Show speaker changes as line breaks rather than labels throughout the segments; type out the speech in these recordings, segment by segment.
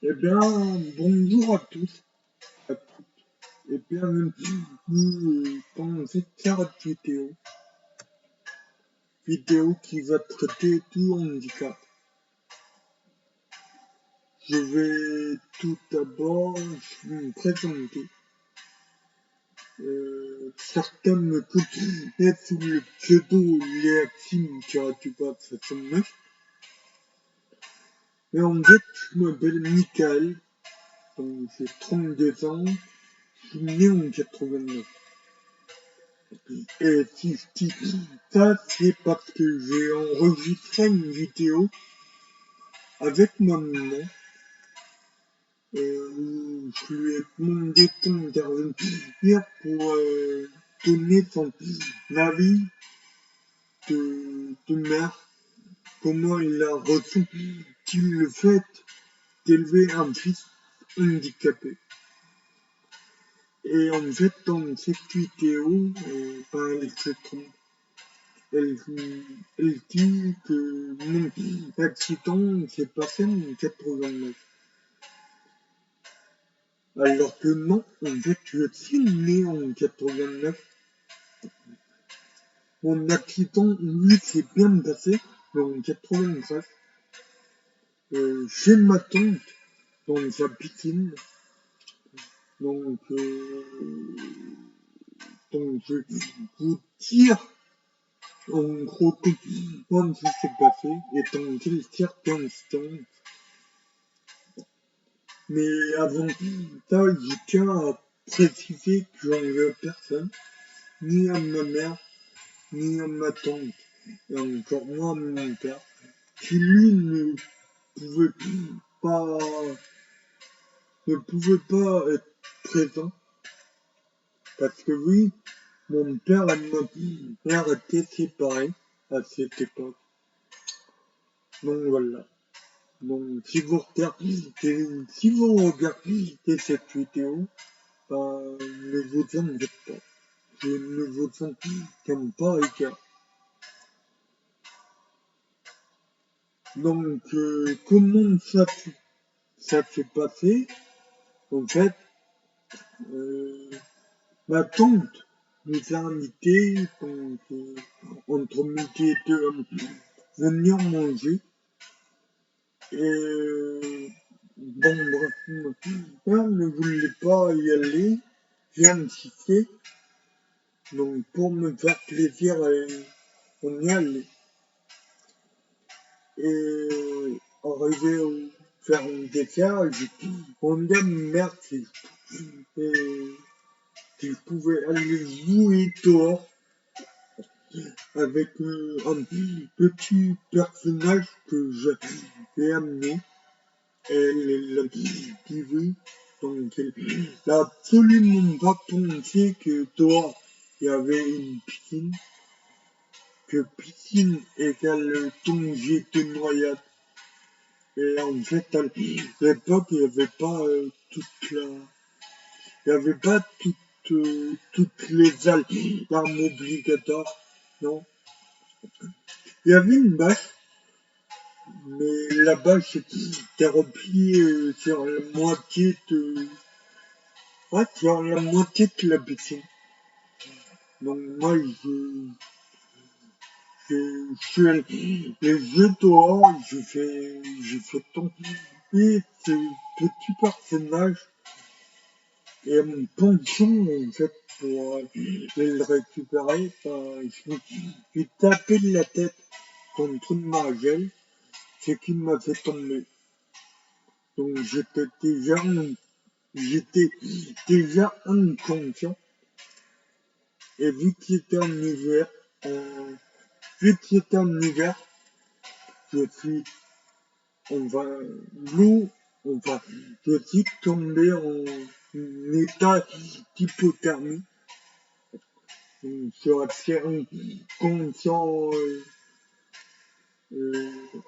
Eh bien, bonjour à tous, à toutes, et bienvenue dans cette série vidéo qui va traiter du handicap. Je vais tout d'abord me présenter. Certains me connaissent sous le pseudo Léaxime-69, mais en fait, je m'appelle Michael, donc j'ai 32 ans, je suis né en 89. Et si je dis ça, c'est parce que j'ai enregistré une vidéo avec ma maman où je lui ai demandé d'intervenir pour donner son avis de mère, comment il a reçu le fait d'élever un fils handicapé. Et en fait, dans cette vidéo, elle se trompe. Elle dit que mon accident s'est passé en 89. Alors que non, en fait, je suis né en 89. Mon accident, lui, s'est bien passé, mais en 93. Chez ma tante, dans sa piscine. Donc, je vais vous dire en gros comment ça s'est passé et dans quelles circonstances. Mais avant ça, je tiens à préciser que j'en veux à personne, ni à ma mère, ni à ma tante, et encore moins à mon père, qui lui pouvait pas, ne pouvait pas être présent, parce que oui, mon père et ma mère étaient séparés à cette époque. Donc voilà. Donc si vous regardez cette vidéo, ne vous en faites pas. Je ne vous entends pas, les gars. Donc, comment ça s'est passé? En fait, ma tante nous a invités, donc, entre midi et deux, venir manger. Et, bon, bref, ma mère ne voulait pas y aller. J'ai insisté. Donc, pour me faire plaisir, on y allait. Et arrivé au faire une dessert, j'ai demandé à ma mère si je pouvais aller jouer dehors avec un petit personnage que j'avais amené. Elle a dit oui, donc elle n'a absolument pas pensé que dehors il y avait une piscine, que piscine égale danger de noyade. Et en fait, à l'époque, il n'y avait pas il n'y avait pas toutes les alarmes obligatoires, non. Il y avait une bâche, mais la bâche était repliée sur la moitié sur la moitié de la piscine. Donc moi, je suis allé les yeux dehors, j'ai fait tomber ce petit personnage. Et mon penchant, en fait, pour le récupérer, j'ai tapé la tête contre une margelle, ce qui m'a fait tomber. Donc j'étais déjà inconscient. Et vu que c'était en hiver, je suis, je suis tombé en état d'hypothermie. Sur assez inconscient,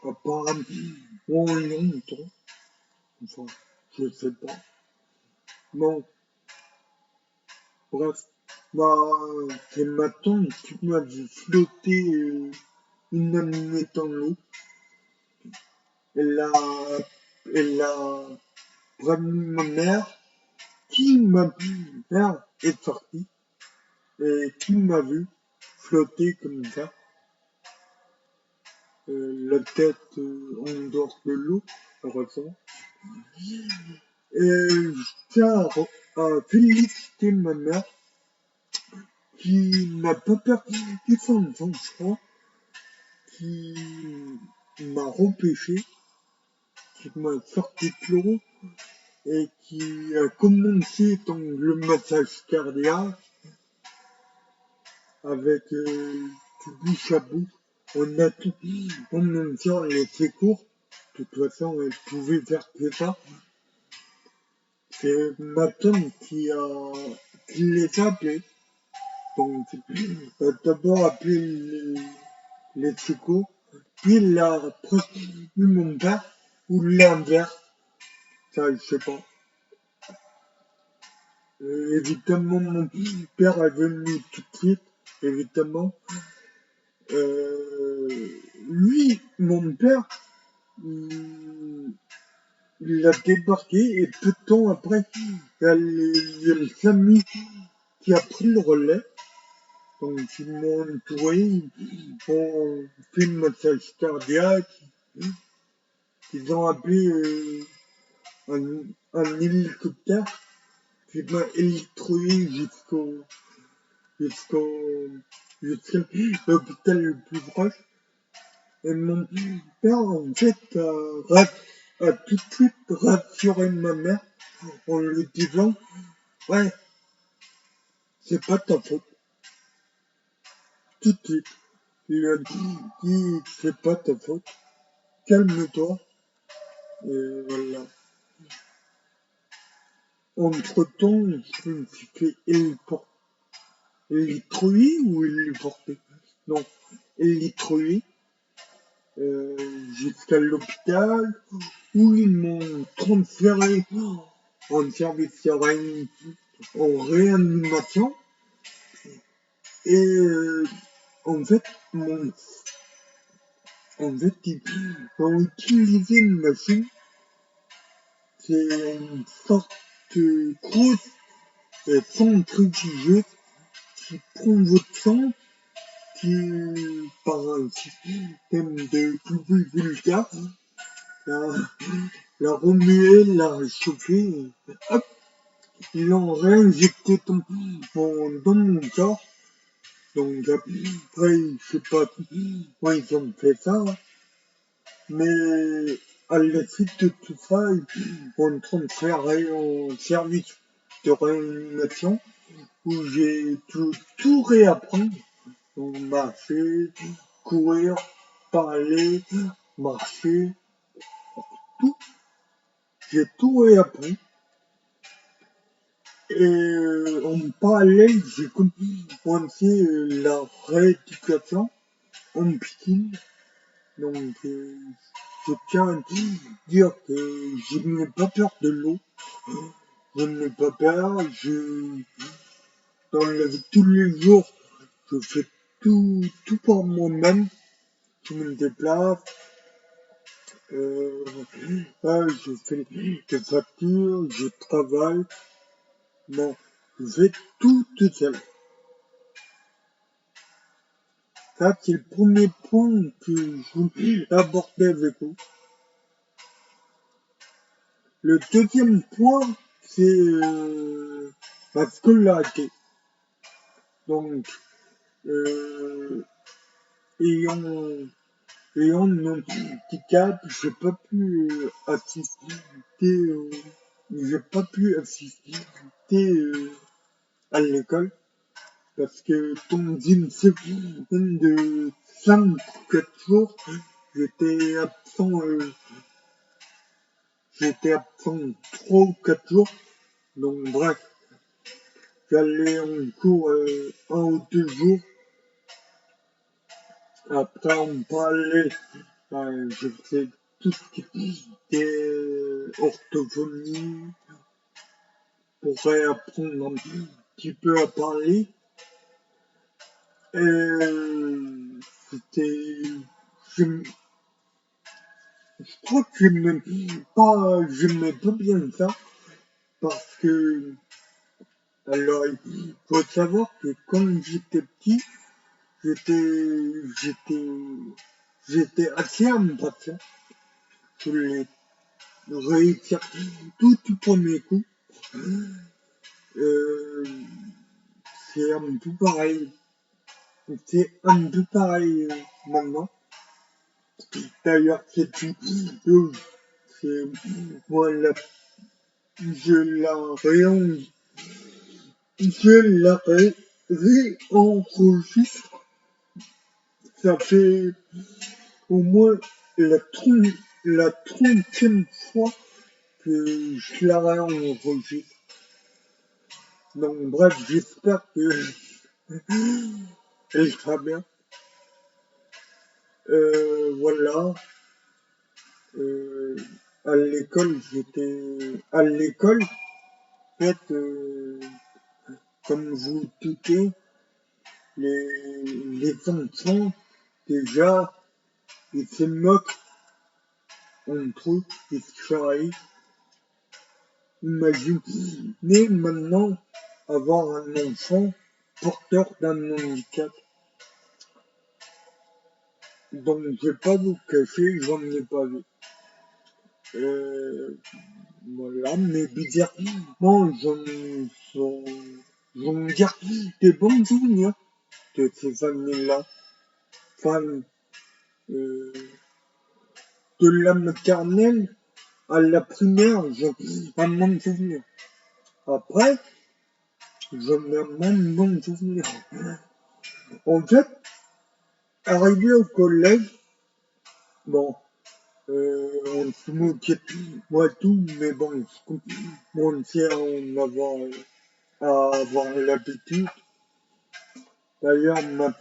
apparemment longtemps. Enfin, je sais pas. Bon, bref, c'est ma tante qui m'a vu flotter inanimé dans l'eau. Elle a prévenu ma mère, qui ma mère est sortie et qui m'a vu flotter comme ça, la tête en dehors de l'eau, heureusement. Et je tiens à féliciter ma mère qui n'a pas perdu son sang-froid, qui m'a repêché, qui m'a sorti de l'eau et qui a commencé donc le massage cardiaque avec du bouche à bouche. On a tout, en même temps les secours. De toute façon, elle pouvait faire que ça. C'est ma tante qui les a appelés. Donc, d'abord appelé les secours, puis il a prévenu mon père, ou l'inverse, ça je sais pas. Évidemment, mon père est venu tout de suite, évidemment. Lui, mon père, il a débarqué et peu de temps après, il y a le SAMU qui a pris le relais. Donc ils m'ont entouré, ils ont fait le massage cardiaque, ils ont appelé un hélicoptère qui m'a électroé jusqu'à l'hôpital le plus proche. Et mon père, en fait, a tout de suite rassuré ma mère en lui disant, ouais, c'est pas ta faute. Tout de suite, il lui a dit, c'est pas ta faute, calme-toi. Et voilà. Entre-temps, je me suis fait électroyer ou héliporter? Non, électroyer jusqu'à l'hôpital où ils m'ont transféré en service en réanimation. Et en fait, ils ont utilisé une machine. C'est une sorte de grosse centrifugeuse qui prend votre sang, qui, par un système de vulgaire, la remuer, la réchauffer, hop, ils l'ont réinjecté dans mon corps. Donc après, je sais pas comment ils ont fait ça, mais à la suite de tout ça, ils m'ont transféré en service de réanimation où j'ai tout réapprendre. Donc marcher, courir, parler, marcher, tout. J'ai tout réappris. Et en parallèle, j'ai commencé la rééducation en piscine. Donc, je tiens à dire que je n'ai pas peur de l'eau. Je n'ai pas peur. Dans la vie de tous les jours, je fais tout par moi-même. Je me déplace. Je fais des factures, je travaille. Non, je fais tout seul. Ça, c'est le premier point que je voulais aborder avec vous. Le deuxième point, c'est la scolarité. Donc, ayant mon handicap, j'ai pas pu assister à l'école parce que dans une semaine de 5 ou 4 jours, j'étais absent, j'étais absent 3 ou 4 jours. Donc bref, j'allais en cours 1 ou 2 jours. Après, on parlait, je faisais tout ce qui était orthophonie pour réapprendre un petit peu à parler. C'était, je crois que j'aimais pas bien ça, parce que, alors, il faut savoir que quand j'étais petit, j'étais, j'étais, j'étais assez impatient. Je voulais réussir tout du premier coup. Euh, c'est un peu pareil. C'est un peu pareil maintenant. D'ailleurs, c'est tout. C'est, moi, je la réenregistre. Je la réenregistre. Ça fait au moins la 30e fois que je la réenregistre. Donc bref, j'espère que elle sera bien. Voilà. Euh, à l'école, à l'école, en fait, comme vous doutez, les enfants, déjà, ils se moquent entre eux, ils se charrient. Imaginez maintenant avoir un enfant porteur d'un handicap. Donc, je vais pas vous cacher, j'en ai pas vu. Voilà, mais bizarrement, j'en garde des bons souvenirs de ces années-là. Enfin, euh, de la maternelle à la primaire, j'ai un bon souvenir. Après, j'en ai un moins de bons souvenirs. En fait, arrivé au collège, bon, on se moquait de moi tout, mais bon, on sait à avoir l'habitude. D'ailleurs, ma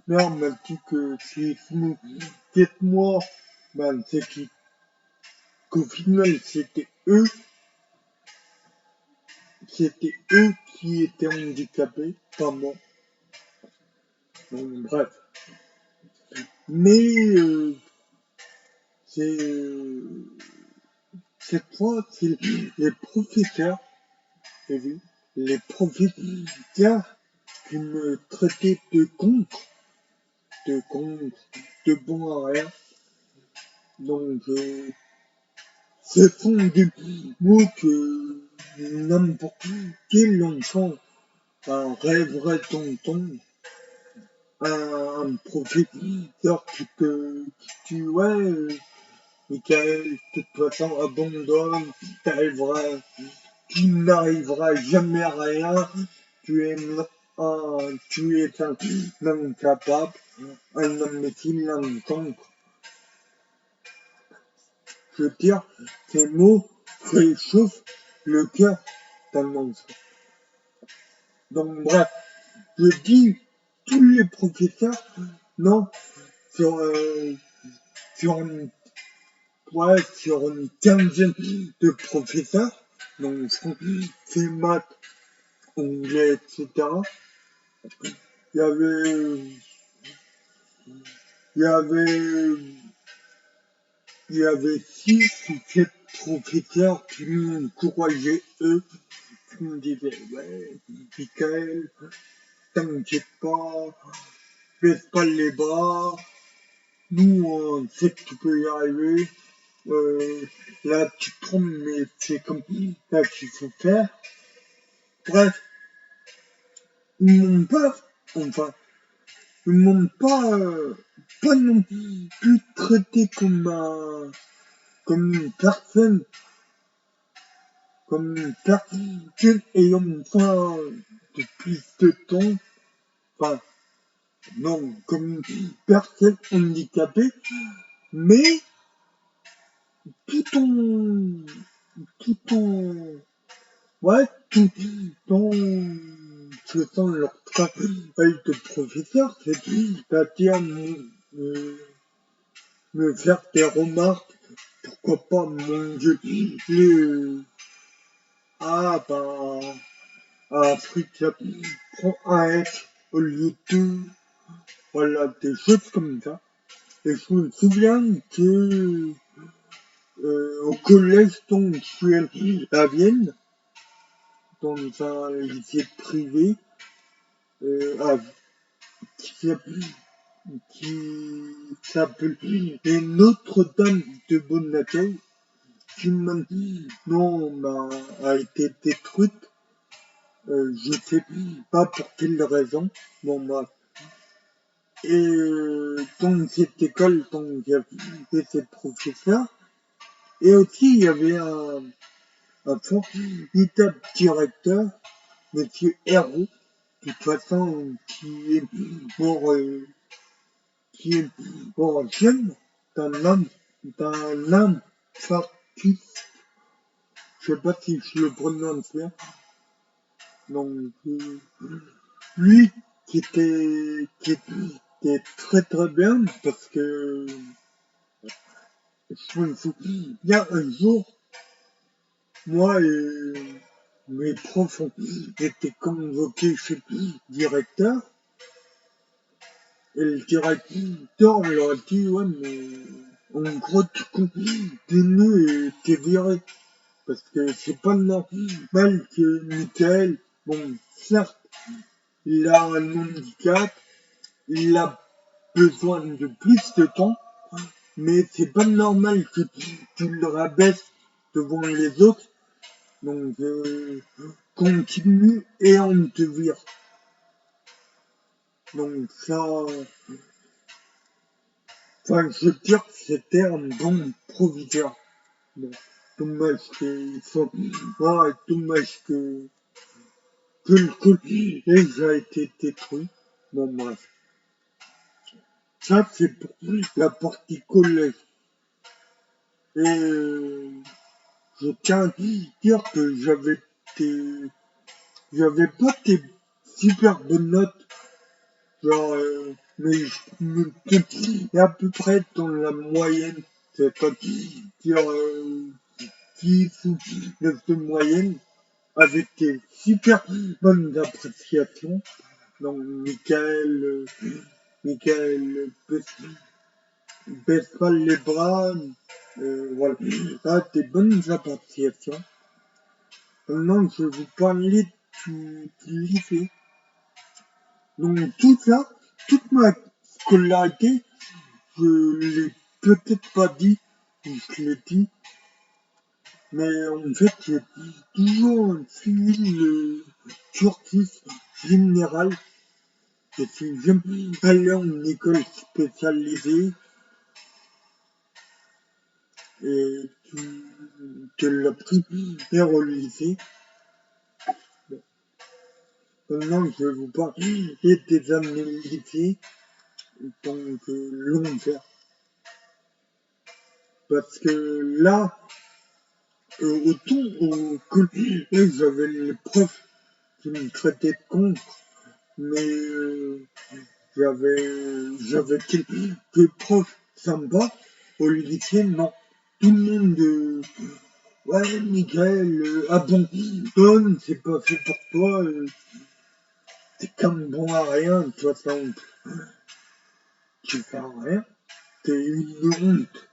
mère m'a dit que si je me moquais de moi, ben, c'est qu'au final, c'était eux qui étaient handicapés, pas moi. Donc, bref. Mais cette fois, c'est les professeurs, j'ai vu, les professeurs qui me traitaient de bon à rien. Donc, ce sont des mots que n'importe quel enfant rêverait d'entendre. Un professeur qui dit ouais, Michael, de toute façon, abandonne, tu n'arriveras jamais à rien, tu es un incapable, un imbécile, un cancre. Je veux dire, ces mots réchauffent le cœur d'un enfant. Donc bref, je dis tous les professeurs, non, sur, sur une quinzaine de professeurs, donc français, maths, anglais, etc. Il y avait, il y avait, il y avait 6 ou 7 professeurs qui m'encourageaient, eux, qui me disaient, ouais, Michael, t'inquiète pas, baisse pas les bras, nous, on sait que tu peux y arriver, là, tu te trompes, mais c'est comme ça qu'il faut faire. Bref, ils m'ont pas, enfin, ils m'ont pas non plus traité comme une personne ayant besoin de plus de temps, enfin, non, comme une personne handicapée, mais tout en, tout en, ouais, tout en faisant leur travail de professeur, c'est-à-dire me faire des remarques, pourquoi pas, mon Dieu, ah, bah, Afrique, ça prend un F au lieu de, voilà, des choses comme ça. Et je me souviens que au collège, donc je suis à Vienne, dans un lycée privé, à, qui s'appelle Notre-Dame de Bon Accueil, qui maintenant a été détruite. Je sais pas pour quelle raison. Bon, bah, et dans cette école, donc, il y avait ces professeurs. Et aussi, il y avait un formidable directeur, Monsieur Hérault, de toute façon, mort, euh, qui est mort jeune d'un infarctus. Je sais pas si je le prononce bien. Donc, lui, qui était très très bien, parce que je me souviens un jour, moi et mes profs ont été convoqués chez le directeur, et le directeur leur a dit, ouais, mais en gros, tu continues et t'es viré. Parce que c'est pas normal que Michael, bon, certes, il a un handicap, il a besoin de plus de temps, mais c'est pas normal que tu le rabaisses devant les autres. Donc, continue et on te vire. Donc, ça, enfin, je veux dire que c'était un bon proviseur. Bon, dommage qu'ils sont, ouais, dommage que le collège a été détruit. Bon, bref. Ça, c'est pour la partie collège. Et je tiens à dire que j'avais pas des super bonnes notes. Genre, mais je me tenais à peu près dans la moyenne. C'est-à-dire 10 ou 9 de moyenne, avec des super bonnes appréciations. Donc, Michael baisse pas les bras. Voilà. Ah, des bonnes appréciations. Maintenant, je vais vous parler du lycée. Donc, tout ça, toute ma scolarité, je l'ai peut-être pas dit, ou je l'ai dit, mais en fait, j'ai toujours suivi le cursus général. Je suis jamais allé en école spécialisée, et de la primaire au lycée. Maintenant, je vais vous parler des années lycée, donc l'enfer. Parce que là, au collège, j'avais les profs qui me traitaient de con, mais j'avais quelques profs sympas. Au lycée, non. Tout le monde, ouais, Miguel, abandonne, c'est pas fait pour toi, t'es comme bon à rien, de toute façon, tu fais rien, t'es une honte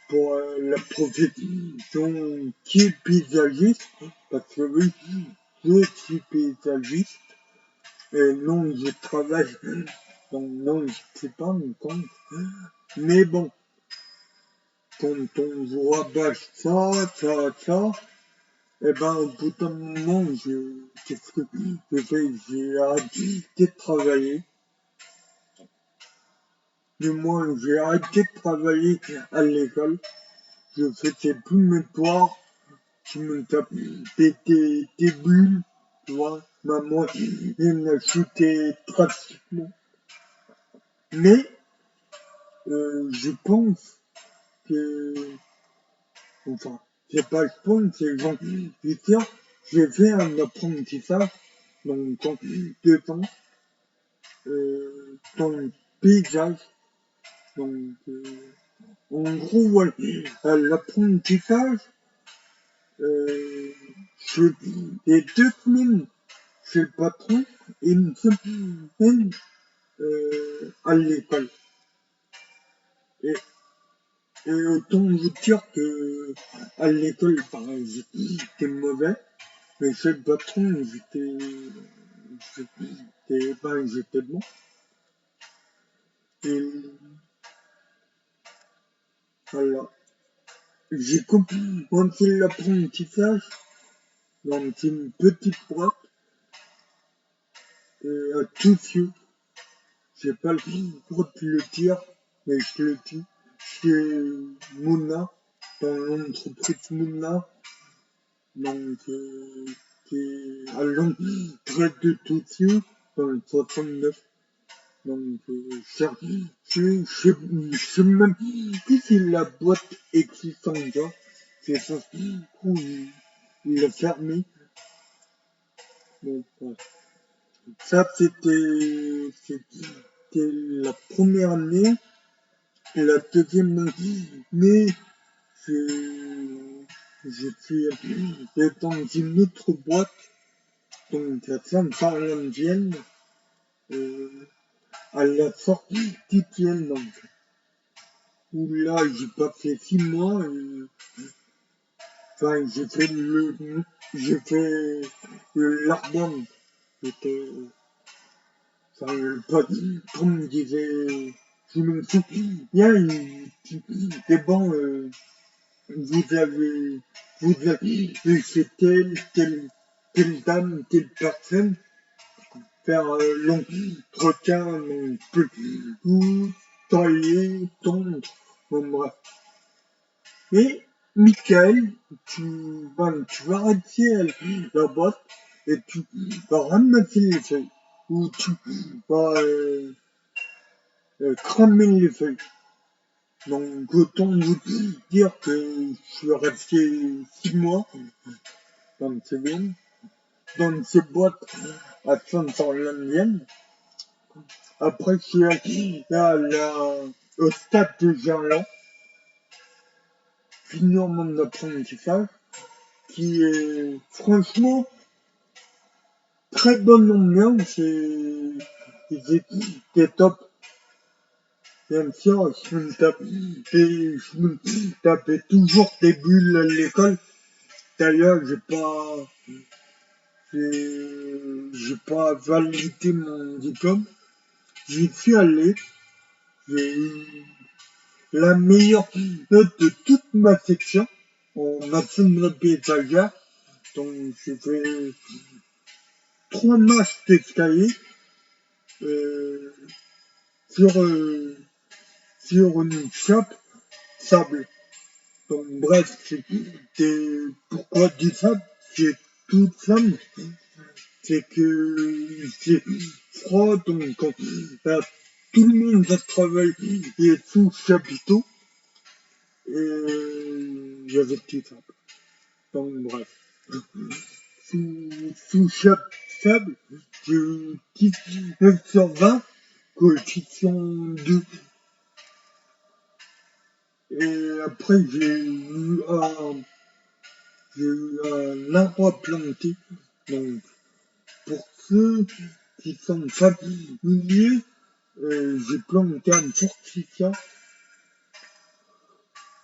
pour la profession qui est paysagiste, parce que oui, je suis paysagiste, et non, je travaille, donc non, je sais pas mon compte, mais bon, quand on vous rabâche ça, et ben au bout d'un moment, qu'est-ce que je fais? J'ai arrêté de travailler. Du moins, j'ai arrêté de travailler à l'école. Je faisais plus mes devoirs. Je me tapais des bulles. Tu vois, maman, elle m'a shooté drastiquement. Mais, je pense que, enfin, c'est pas je pense, c'est j'en suis sûr, j'ai fait un apprentissage, donc en 2 ans, dans le paysage. Donc, en gros, voilà, l'apprentissage, je fais 2 semaines chez le patron et une semaine à l'école. Et Et autant vous dire que à l'école, pareil, j'étais mauvais, mais chez le patron, j'étais bon. Et voilà. J'ai commencé l'apprentissage dans une petite boîte à Toussieu. J'ai pas le droit de le dire, mais je le dis. C'est Mouna, dans l'entreprise Mouna, donc c'est à l'entrée de Toussieu, dans le 69. Donc je sais même plus si la boîte existe encore. C'est ça, il a fermé. Donc, voilà. Ça, c'était la première année. Et la deuxième année, je suis dans une autre boîte, donc à Saint-Farlandienne, à la sortie d'Étienne, donc. Où là, j'ai passé 6 mois, enfin, j'ai fait l'Ardenne. J'étais, enfin, le patron me disait, je me souviens, c'est bon, vous avez chez telle dame, telle personne, faire l'entretien, non plus, tout tailler, tondre, bon, bref. Et, Michael, tu vas rester à la boîte et tu vas ramasser les feuilles. Ou tu vas cramer les feuilles. Donc, autant vous dire que je suis resté 6 mois dans ces boîtes à Saint-Orlandienne. Après, je suis allé au stade de Gerland, finir mon apprentissage, qui est franchement très bonne ambiance et ils étaient top. Bien sûr, je me tapais toujours des bulles à l'école. D'ailleurs, j'ai pas validé mon diplôme. J'y suis allé. J'ai eu la meilleure note de toute ma section en maçonnerie paysagère. Donc, j'ai fait 3 matchs d'escalier euh, sur, sur une chape sable. Donc, bref, pourquoi du sable? C'est tout simple. C'est que c'est froid, donc quand tout le monde va travailler sous chapiteau, et il y avait tout sable. Donc, bref. Sous chaque sable, j'ai eu 19 sur 20, coefficient 2. Et après, j'ai eu un arbre à planter. Donc, pour ceux qui sont familiers, j'ai planté un forsythia.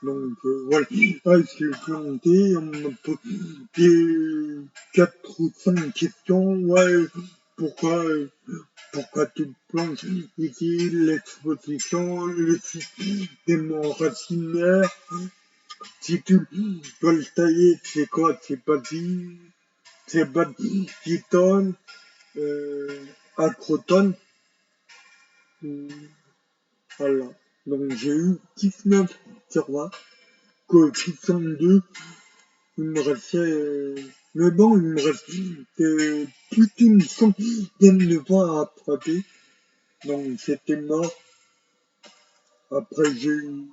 Donc, voilà, je l'ai planté, on m'a posé 4 ou 5 questions. Ouais, pourquoi tu plantes ici, l'exposition, le système racinaire, si tu dois le tailler, c'est quoi? C'est Badminton, Acroton, voilà. Donc j'ai eu 19 sur 20, coefficient 2, il me restait, mais bon, il me reste plus d'une centaine de points à attraper, donc c'était mort. Après je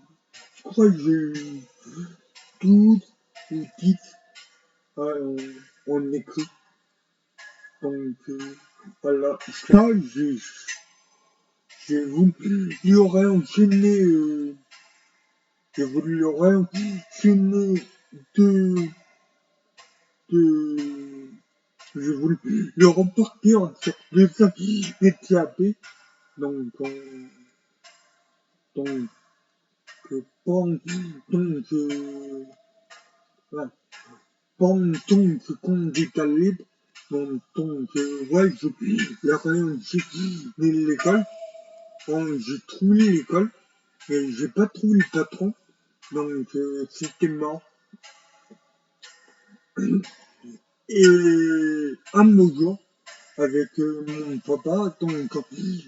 crois que j'ai eu 12 ou 10 en écrit. Donc voilà, ça j'ai voulu enchaîner, de, de, j'ai voulu le repartir sur 2 et TAP. Donc, donc pendant ouais, pendant que quand j'étais libre, donc ouais, j'ai rien fait l'école, j'ai trouvé l'école, mais j'ai pas trouvé le patron, donc c'était mort. Et un beau jour, avec mon papa, donc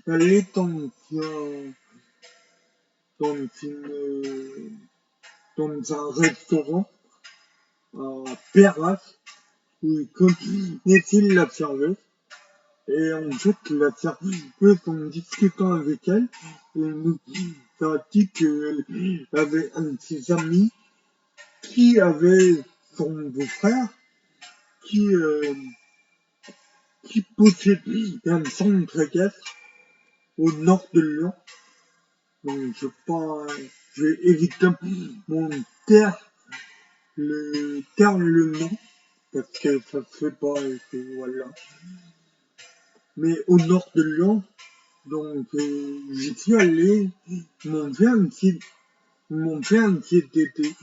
elle est dans, une, dans un restaurant à Perras, où il connaissait la serveuse. Et en fait, la serveuse, en discutant avec elle, elle nous a dit qu'elle avait un de ses amis qui avait son beau-frère qui possédait un centre équestre au nord de Lyon. Donc je vais évidemment taire le nom, parce que ça se fait pas, et que voilà. Mais au nord de Lyon, donc j'y suis allé, ils m'ont fait un petit été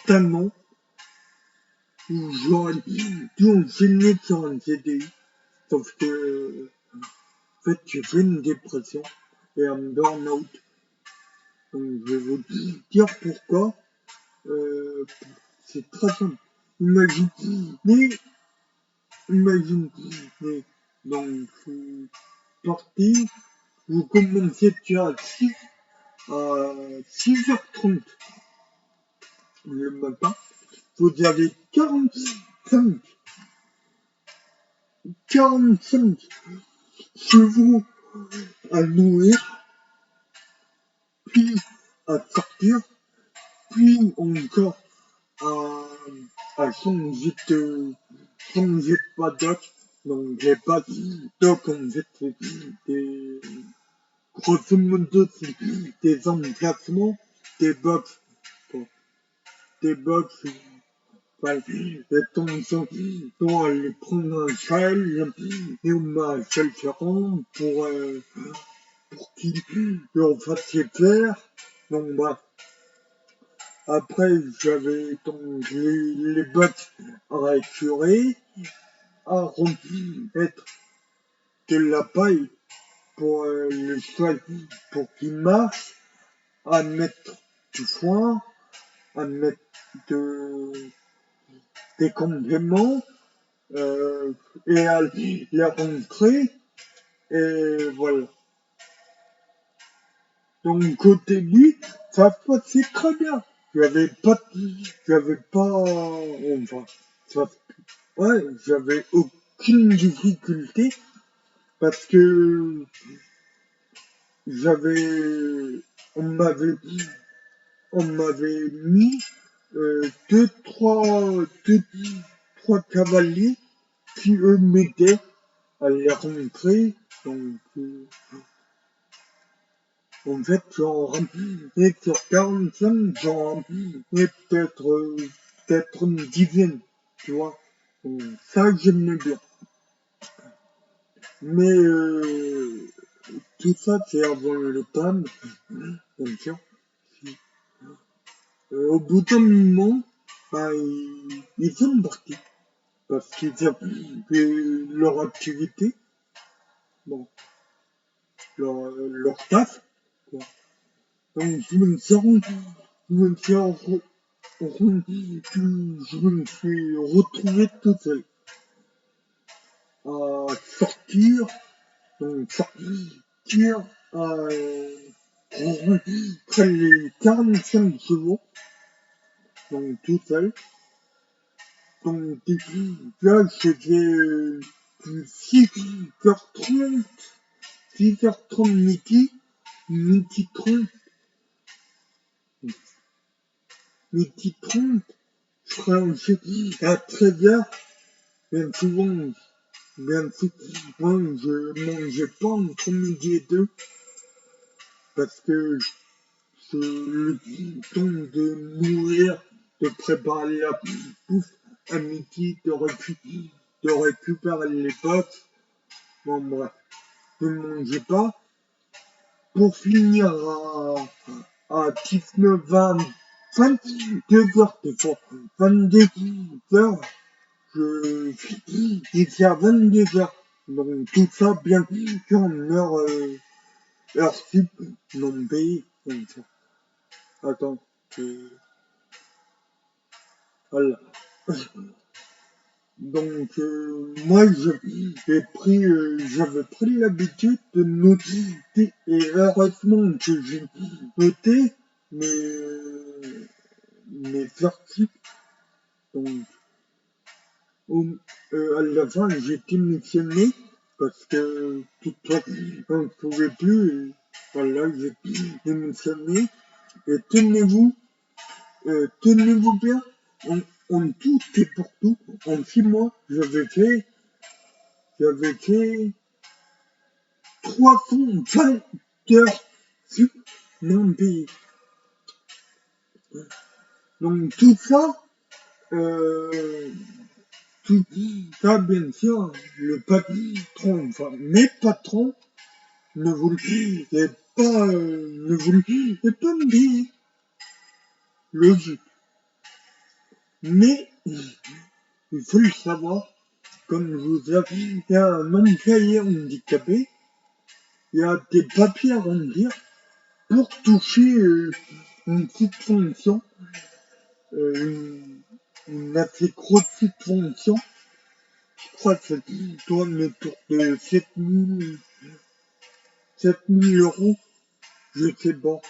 d'un an où j'aurais dû enchaîner sur un CDI, sauf que en fait j'ai fait une dépression et un burn-out. Donc je vais vous dire pourquoi. C'est très simple. Imaginez, donc vous partez, vous commencez déjà à 6h30 le matin, vous avez 45 chevaux à nourrir, puis à sortir, puis encore à changer de paddock. Donc j'ai pas donc en fait des grosso modo c'est des emplacements, des box, des box, voilà, de temps en temps aller prendre un cheval et on m'a un cheval ferrant pour qu'il leur fasse faire. Donc bref. Après, j'avais donc les bottes à récurer, à mettre de la paille pour le cheval pour qu'il marche, à mettre du foin, à mettre des compléments et à les rentrer. Et voilà. Donc au début, ça passait très bien. Enfin, j'avais aucune difficulté parce que j'avais, on m'avait, on m'avait mis deux, trois cavaliers qui eux m'aidaient à les rentrer. Donc, en fait, j'en ramenais sur 45, j'en ramenais peut-être une dizaine, tu vois. Donc, ça, j'aimais bien. Mais tout ça, c'est avant le temps, bien sûr. Au bout d'un moment, bah, ils sont partis. Parce qu'ils ont fait leur activité, bon, leur taf, quoi. Donc je me suis retrouvé tout seul à sortir, donc sortir près les 45 chevaux, donc tout seul. Donc là, c'était du 6h30 midi 30, je serais ensuite à 13h, bien souvent, je mangeais pas entre midi et 2, parce que c'est le temps de nourrir, de préparer la bouffe à midi, de récupérer les potes. Bon bref, je ne mangeais pas pour finir à 19h, 22h des fois, 22h, je finis ici à 22h. Donc tout ça bien sûr en heure sup non payée, comme ça. Attends, voilà. Donc moi j'avais pris l'habitude de noter et heureusement que j'ai noté mes sorties. Donc à la fin j'ai démissionné parce que tout ça on ne pouvait plus. Et voilà, j'ai démissionné et tenez-vous bien, en tout et pour tout, en 6 mois, j'avais fait 320 heures sup non payées. Donc tout ça, bien sûr, le patron, enfin mes patrons ne voulaient pas me payer. Logique. Mais il faut le savoir, comme je vous ai dit, un employé handicapé, il y a des papiers à remplir pour toucher une petite fonction, une assez grosse petite fonction. Je crois que ça tourne autour de 7000 euros, je sais pas.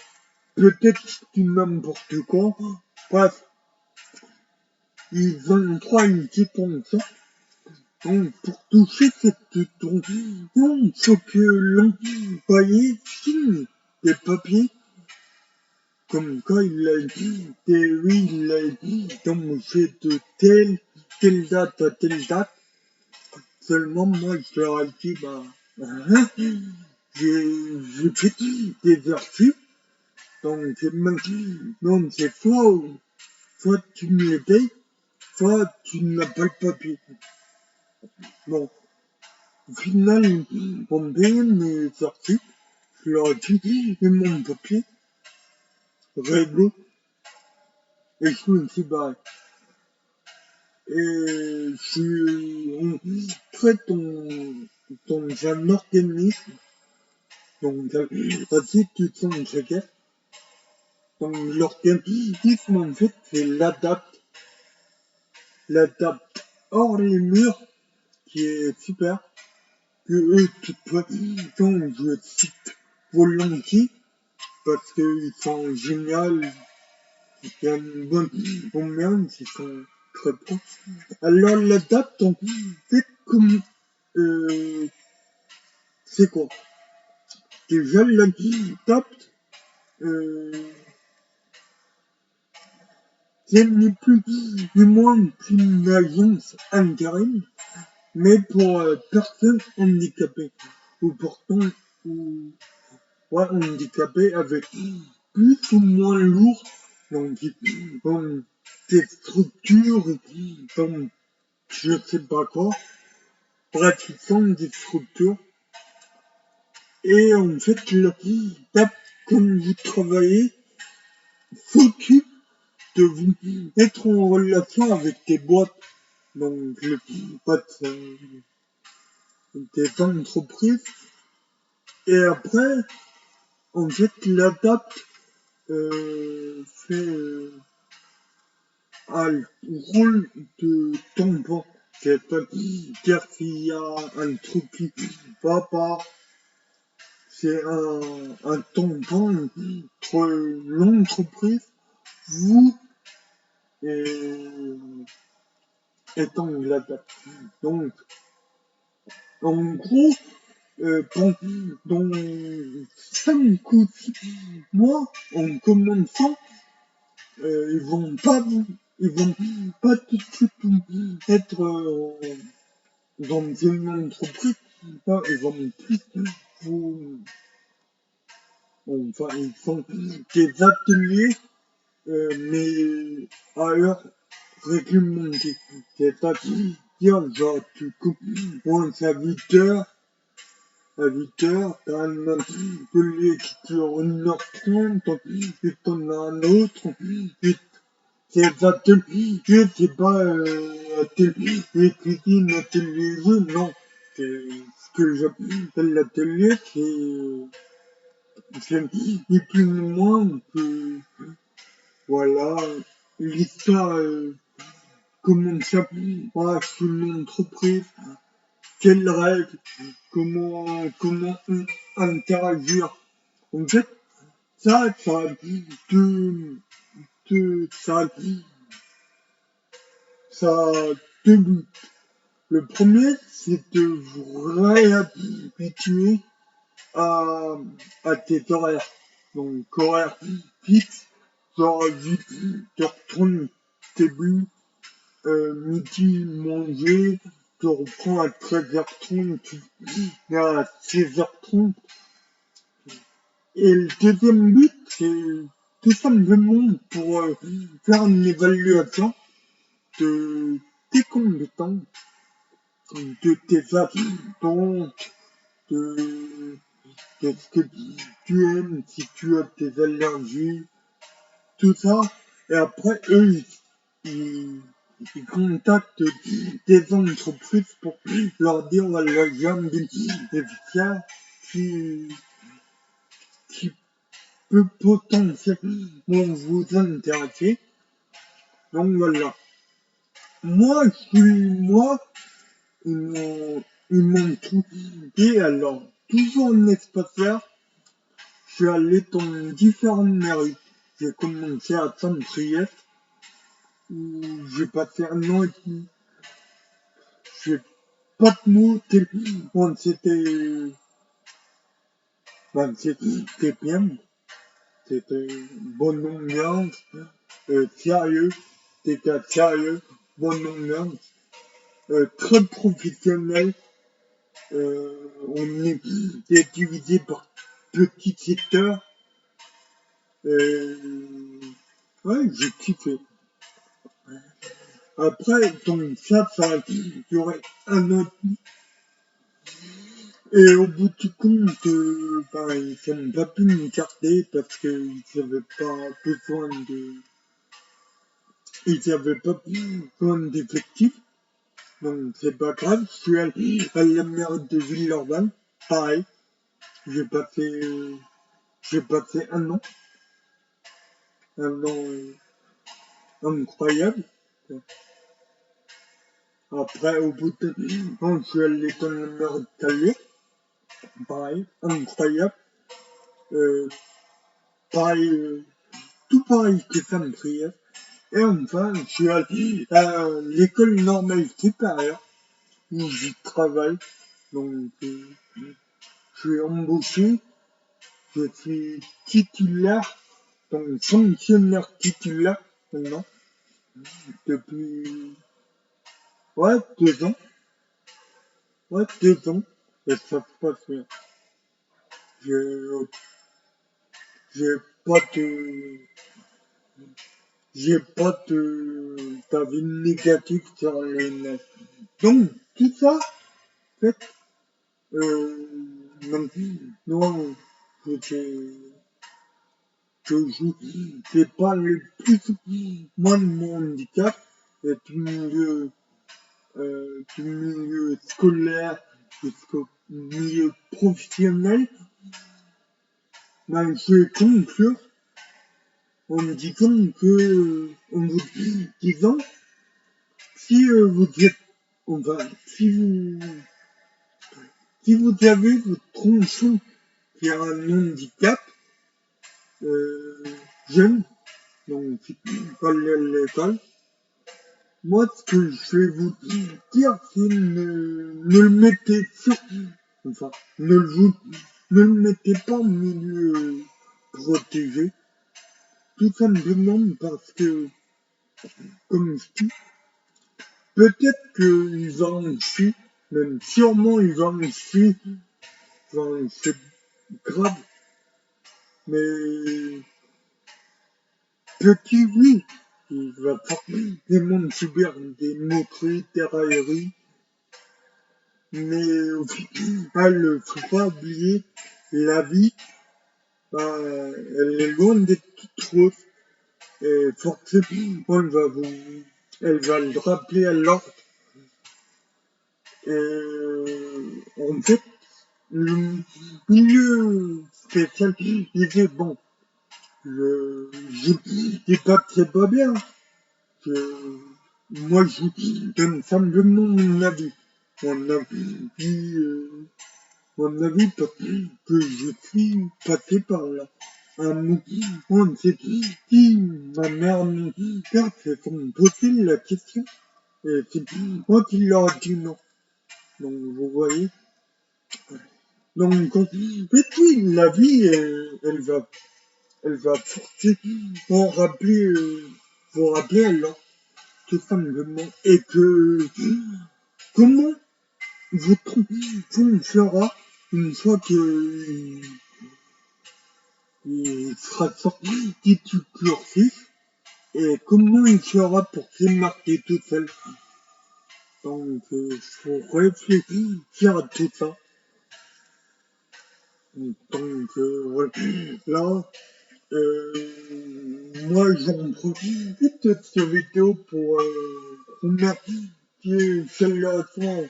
Peut-être du n'importe quoi. Bref, ils ont droit à une petite fonction. Donc, pour toucher cette fonction, il faut que l'employé signe des papiers comme quoi il a dit, oui, il a dit, donc j'ai de telle date à telle date. Seulement, moi, je leur ai dit, j'ai fait des heures sup, donc maintenant, c'est soit tu me les payes, soit tu n'as pas le papier. Bon, au final, ils m'ont payé mes heures sup, je leur ai dit, et mon papier, réglo, et je me suis barré. Et je traite dans un organisme, donc assez tu sens chacun. Donc l'organisme en fait c'est l'adapte hors les murs qui est super, que eux tu peux, donc je cite volontiers parce qu'ils sont géniaux, il y a une bonne ambiance, ils sont très proches. Alors l'adapte en fait comme c'est quoi? Déjà l'adapte c'est ni plus ni moins qu'une agence intérim, mais pour personnes handicapées ou pourtant ou handicapées avec plus ou moins lourd, donc des structures, donc je sais pas quoi, bref ils sont des structures et en fait l'adapte comme vous travaillez s'occupe de vous mettre en relation avec des boîtes, donc les boîtes des entreprises, et après, en fait, l'adapte fait un rôle de tampon. C'est-à-dire s'il y a un truc qui va pas, c'est un tampon entre l'entreprise, vous et étant l'adapte. Donc, en gros, dans 5 ou 6 mois, en commençant, ils vont pas tout de suite être dans une entreprise, là, ils vont plus vous, enfin, ils font des ateliers, mais à heure réglementée. C'est-à-dire, genre, tu commences à 8h, à 8h, t'as un atelier qui dure 1h30, et t'en as un autre, et ces ateliers, c'est pas atelier cuisine, atelier jeu, non. C'est ce que j'appelle l'atelier, c'est ni plus ni moins que, voilà, l'histoire, comment ça marche une entreprise, quelles règles, comment interagir. En fait, ça, ça, ça a deux buts. Le premier, c'est de vous réhabituer à, à tes horaires. Donc, horaire fixe, genre 8h30 début, midi manger, tu reprends à 13h30, tu viens à 16h30. Et le deuxième but, c'est tout simplement pour faire une évaluation de tes compétences, de tes attentes, de, de ce que tu aimes, si tu as tes allergies, tout ça. Et après, eux, ils contactent des entreprises pour leur dire, voilà, j'ai un bénéficiaire qui peut potentiellement vous intéresser. Donc voilà. Moi, ils m'ont trouvé, alors, toujours en espace vert, je suis allé dans différentes mairies. J'ai commencé à Saint-Priest, où j'ai passé un an et demi. J'ai pas de mots tellement c'était bien, c'était bonne ambiance, sérieux, des gars sérieux, bonne ambiance, très professionnel. On est divisé par petits secteurs. Ouais, j'ai kiffé. Après, donc ça a duré un an. Et au bout du compte, ils n'ont pas pu me garder parce qu'ils n'avaient pas besoin d'effectifs. Donc c'est pas grave, je suis allé à la mairie de Villeurbanne, pareil, j'ai passé, j'ai passé un an incroyable. Après, au bout de temps, je suis allé dans la mairie de Calais, pareil, incroyable. Euh, pareil, tout pareil que ça me priait. Et enfin, je suis allé à l'école normale supérieure où j'y travaille. Donc, je suis embauché, je suis titulaire, donc fonctionnaire titulaire maintenant, depuis, ouais, 2 ans. Ouais, 2 ans. Et ça se passe bien. J'ai j'ai pas de, j'ai pas d'avis négatif sur les neufs. Donc, tout ça, en fait, non, que c'est pas le plus, moi, de mon handicap, et du milieu scolaire jusqu'au milieu professionnel, je vais conclure en me disant, si vous êtes, enfin, si vous avez votre tronçon qui a un handicap, jeune, donc pas à l'école, moi ce que je vais vous dire, c'est ne le mettez sur, enfin, ne le mettez pas en milieu protégé, tout simplement parce que, comme je dis, peut-être qu'ils en chient, même sûrement ils en chient, enfin, c'est grave, mais petit oui, il va forcément subir des moqueries, des railleries, mais au final, faut pas oublier, la vie, elle est loin d'être toute rose. Et forcément, elle va le rappeler à l'ordre. Et en fait, le milieu spécial, il fait bon. Je c'est pas bien. Je- Moi, je donne simplement mon avis. Mon avis, mon avis parce que je suis passé par là. Un moment, c'est si ma mère et mon père se sont posé la question. Et c'est moi qui leur ai dit non. Donc, vous voyez. Donc, en fait, oui, la vie, elle va forcer pour rappeler, pour rappeler alors, tout simplement. Et que, comment votre enfant fera une fois que il sera sorti du cursus et comment il fera pour se marquer tout seul. Donc, il faut réfléchir à tout ça. Donc, là, moi, j'en profite de cette vidéo pour remercier chaleureusement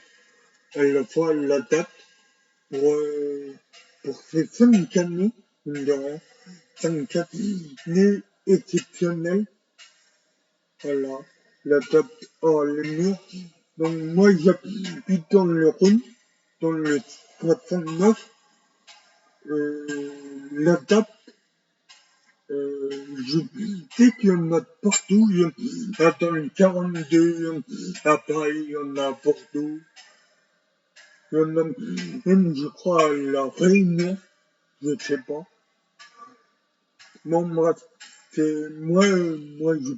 à la fois la date pour ces 5 années, mine de rien, 5 années exceptionnelles. Voilà, la date hors les murs. Donc, moi, j'habite dans le Rhône, dans le 69. La date, je sais qu'il y en a partout. Il y en a dans le 42, à Paris, il y en a à Bordeaux. Il y en a même, je crois, à La Réunion, je sais pas. Bon, bref, c'est moi, j'ai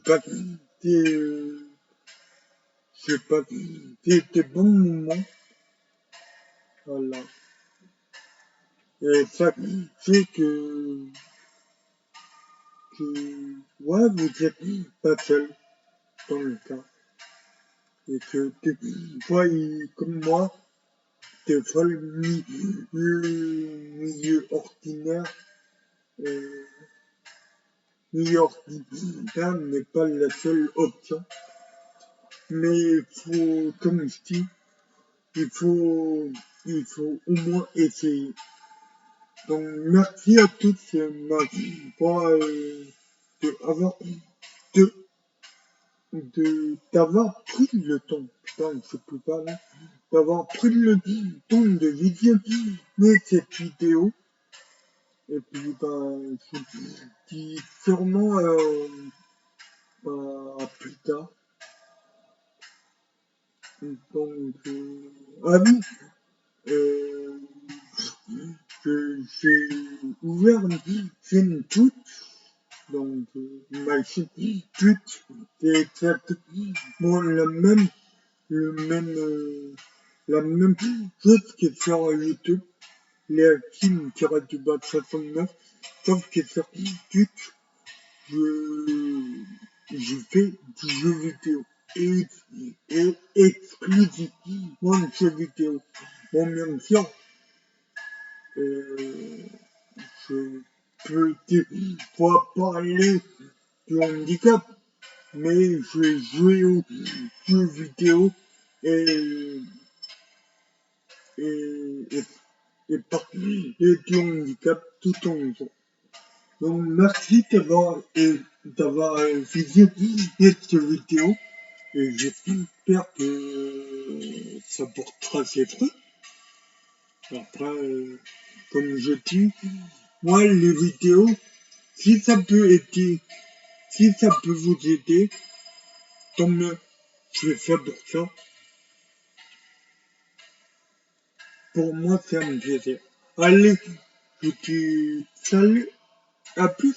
pas des bons moments. Voilà. Et ça fait que, ouais, vous êtes pas seul dans le cas. Et que des fois, comme moi, des fois, le milieu ordinaire, euh, n'est pas la seule option. Mais il faut, comme je dis, il faut au moins essayer. Donc, merci à tous pour avoir de d'avoir pris le temps, putain, je peux pas là, d'avoir pris le temps de visionner cette vidéo. Et puis, ben, je vous dis sûrement à plus tard. Donc, ah oui, euh, que j'ai ouvert une chaîne Twitch. Donc, ma chaîne Twitch, c'est exactement la même chose que sur YouTube, les Kim-69, sauf que sur Twitch, je fais du jeu vidéo et exclusivement de jeux vidéo. Bon, bien sûr, je peux des fois parler du handicap, mais je joué aux jeux vidéo et, et, et, et du handicap tout en même. Donc merci d'avoir visionné cette vidéo et j'espère que ça portera ses fruits. Après, comme je dis, moi les vidéos, si ça peut aider, si ça peut vous aider, tant mieux. Je fais ça pour ça. Pour moi, c'est un plaisir. Allez, je te dis salut, à plus.